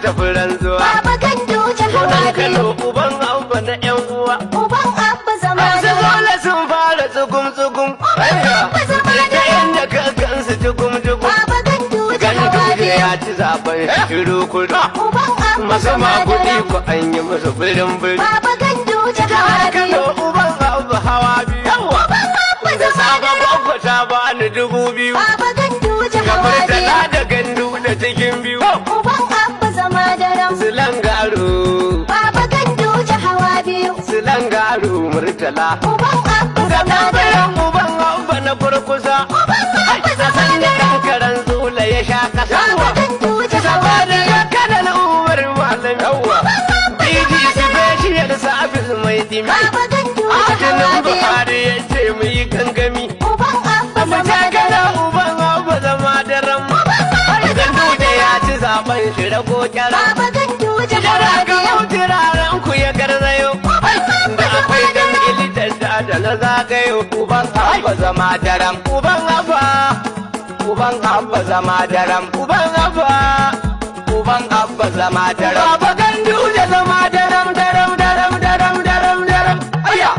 tafi rantsuwa. Baba Ganduje hawa biyu. Kano uban abba na yan uwa. Uban abba zama Masu da dole sun fara tsugum-tsugum. abba zama da Ta inda ka gansu tsugum-tsugum. Baba Ganduje hawa Ganduje biyu. ya ci zaben shiru kudu. Uban abba Masa zama ma da kuɗi ko an yi masa birin-birin. Baba Ganduje hawa Kano biyu. uban abba hawa biyu. Yawa. Abba Da zama sabon da gwagwa ta bani 2000. Baba Ganduje hawa Kamar biyu. tana da gandu da cikin biyu. Uban abba zama da Silangaro. Baba Ganduje hawa biyu. Silangaro murtala. Uban abba Ga zama da tambayan uban abba na kurkusa. Sasan da kankaran zula ya sha kasa. Baba Ganduje hawa Saboda biyu. ya kanan umar malam yawa. DG special service mai dimi. Baba Ganduje hawa Adinin biyu. Buhari ya ce mu yi gangami. Uban abba Mu zama je da kana uban abba zama da ram. Ganduje ya ci zaben shi rago kyara. Baba Ganduje hawa Jira ga biyu. turaren ku ya garzayo. Da akwai dan ilitar da na zagayo. Uban abba zama daram. Uban abba. Uban abba zama daram. Uban abba. Uban abba zama daram. Baba Ganduje zama daram daram daram daram daram daram. Aya.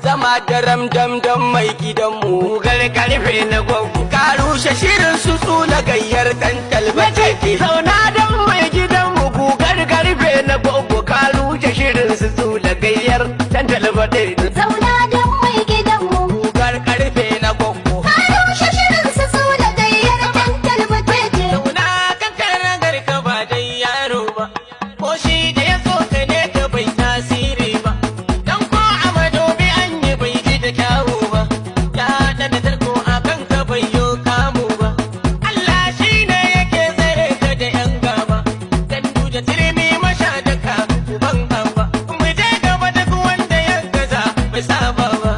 Zama daram dam dam mai gidanmu. Karfe na gwagwu. Ka rushe shirin su tsula gayyar dan talbace. Zauna dan mai gidanmu gugar karfe na gwagwu. Ka rushe shirin su tsula gayyar dan talbace. Zauna don mai gidanmu. Gugar karfe na gwagwu. Ka rushe shirin su su da gayyar tantar batete. Zauna kan karagar ka ba dai yaro ba. Ko shi da ya so ka ne ka bai tasiri ba. Dan ko a madobi an yi bai ji da kyawu ba. Ya dana tarko a kan ka bai yo kamu ba. Allah shi ne yake tsare ka da yan gaba. Ganduje tirmi masha daka uban abba. Mu je gaba duk wanda ya gaza bai saba ba.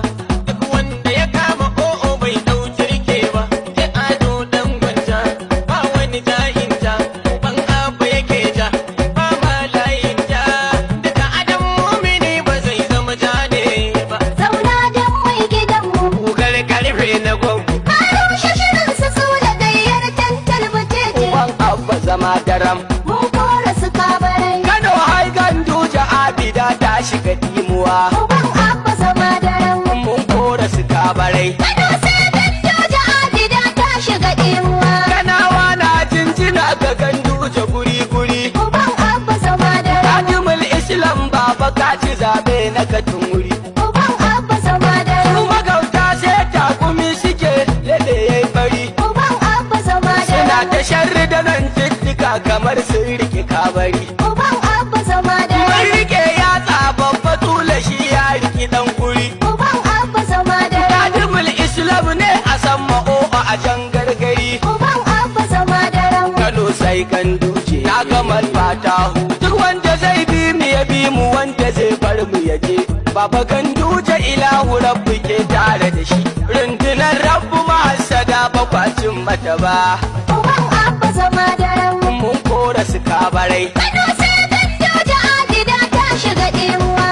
Duk wanda ya kama o'o bai dau jirke ba. Ya ado dan gwanja ba wani ja'in ja. Uban abba yake ja ba ma layin ja. Duka adam mumini ba zai zama ja ne ba. Zauna don mai gidanmu. Gugar karfe na gwagwu. Ka rushe shirin su su da gayyar tantar batete. Uban abba zama daram. Mun kora su kabarai. Kano hai Ganduje abida ta shiga dimuwa. Uban abba zama da ran. Mun kora su kabarai. Kano sai Ganduje abida ta shiga ɗimuwa. Kanawa na jinjina ga Ganduje guri-guri. Uban abba zama da ran. Kadimul Islam baba ka ci zabe na katin wuri. Uban abba zama da Su ran. magauta sai takumi suke lele yayi fari. Uban abba zama da Suna ran. ta sharri da nan tittika kamar sun rike kabari. Uban abba zama da Mun ran. rike yatsa babba tula shi ya riki dan kuri. Uban abba zama da ran. Kadimul Islam ne a san ma'o'a a can gargari. Uban abba zama da ran. Kano sai Ganduje ya gama fatahu. Duk wanda zai bi mu ya bi mu, wanda zai bar mu ya je. Baba Ganduje ilahu rabbu ke tare da shi. Rundunar rabbu mahasada bakwacin mata ba. Uban abba zama da ran. Mun kora su kabarai. Kano sai Ganduje abida ta shiga ɗimuwa.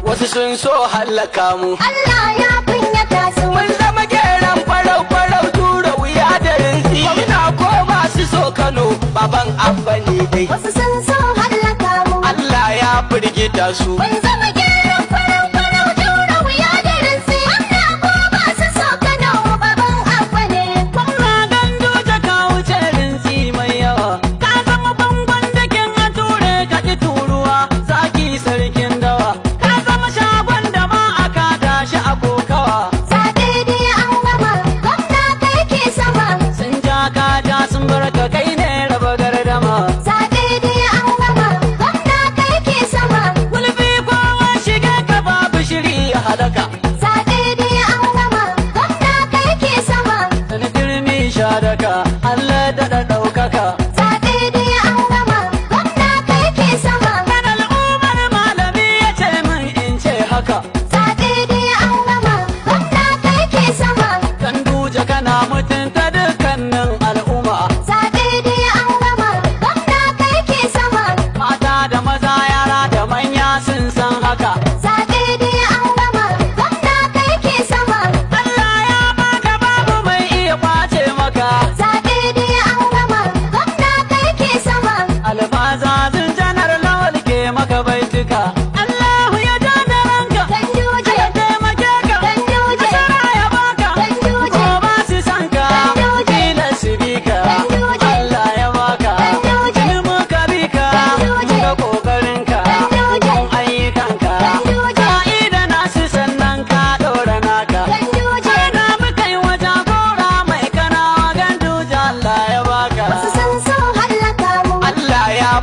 Wasu sun so hallaka mu. Allah ya kunyata su. Mun zama geran farau-farau tura wuya da rinsi. Gwamna ko masu so Kano baban abba ne dai. Wasu sun so hallaka mu. Allah ya firgita su. Mun zama geron farau-farau jura wuya da rinsi. Amma ko ba su so Kano baban abba ne. Gwamna Ganduje ka wuce rinsi mai yawa. Ka zama bangon dakin a ture ka ƙi turuwa. Zaki sarkin dawa. Ka zama shagon da ma aka tashi a kokawa. Zaɓe dai an gama, gwamna kai ke sama. Sun ja ka ja sun bar ka kai ne raba gardama. Zaɓe dai an gama, gwamna kai ke sama. Gulbi kowa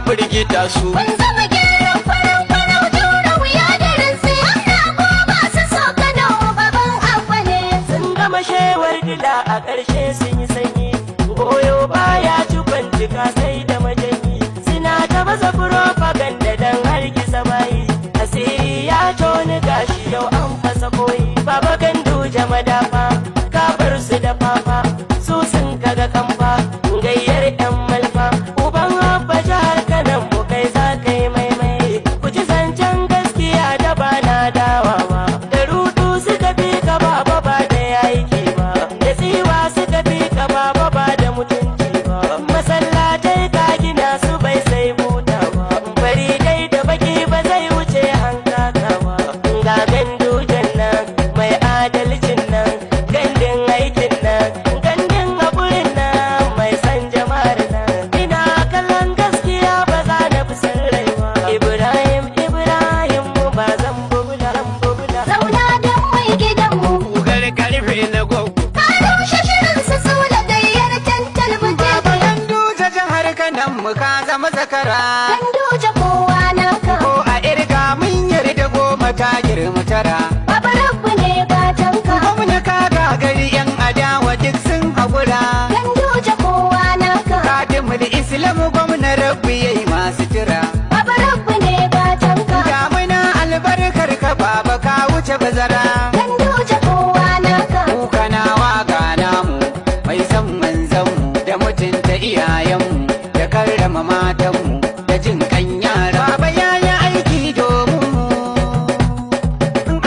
firgita su. Mun zama geron farau-farau jure wuya da rinsi. Gwamna ko ba su so Kano baban Abba ne. Sun gama shewar dila a ƙarshe sun yi sanyi. Goyo baya cikon cika sai da majanyi. Suna ta baza propaganda don hargitsa bayi. Asiri ya toni gashi yau an fasa koyi. Baba Ganduje madafa, ka bar su da fafa. Su sun kaga kamfa, gayyar 'yan malfa. Uban Abba jihar Kano mu kai za ka yi maimai. Ku ci zancen gaskiya da ba na dawawa. Da rudu suka fi ka baba ba da yayi ba. Da tsiwa suka fi ka baba ba da mutunci ba. Masallatai ka gina su bai sai buta ba. Bari dai da baki ba zai wuce hankaka ba. Ga Gandujen nan mai adalcin nan, gandun aikin nan, gandun haƙurin nan, mai san jama'ar nan. Ina kallon gaskiya ba za na fi san rai ba. Ibrahim mu ba zan bubula. Zauna don mai gidanmu. Kugar karfe na gwaggo. Ka rushe shirin su sula gayyar tantal Baba buje. Ganduje jihar Kano mu ka zama zakara. Ganduje kowa naka. Ko a irga mun yarda goma ta girma tara. Baba Rabbu ne gatanka. Gwamna ka gagari 'yan adawa duk sun haƙura. Ganduje kowa naka. Kadimul Islam gwamna rabbi yayi masu tira. Baba Rabbu ne gatanka. Damuna albarkar ka baba ka wuce bazara. Ganduje kowa naka. Kanawa ga namu mai san manzanmu da mutunta iyayenmu da karrama matanmu da jin kan yara. Baba ya yi aiki domin mu.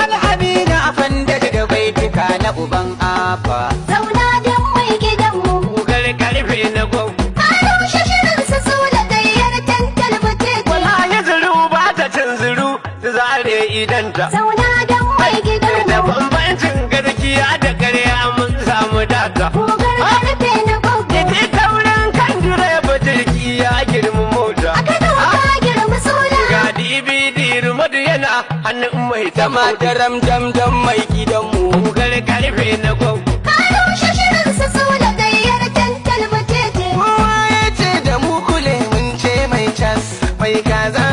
Al'amina a fanda da baitika na uban Abba. Zauna don mai gidanmu. Kugar karfe na gwaggo. Ka rushe shirin su sula gayyar tantal buje. Wallahi zuru ba ta cin zuru zare idanta. Zauna don mai Da gidanmu. bambancin gaskiya da ƙarya mun samu data. Gogar karfe na gogo. Ita taurin kan direba jirgi ya girma mota. A Kano ka girma suna. Ga DVD rumadu yana hannun mai Dama tama da ramdam mai gidanmu. Kugar karfe na gwaggo. Ka rushe shirin su sula gayyar tantal buje. Kowa ya ce da mu kule mun ce mai cas. Mai kaza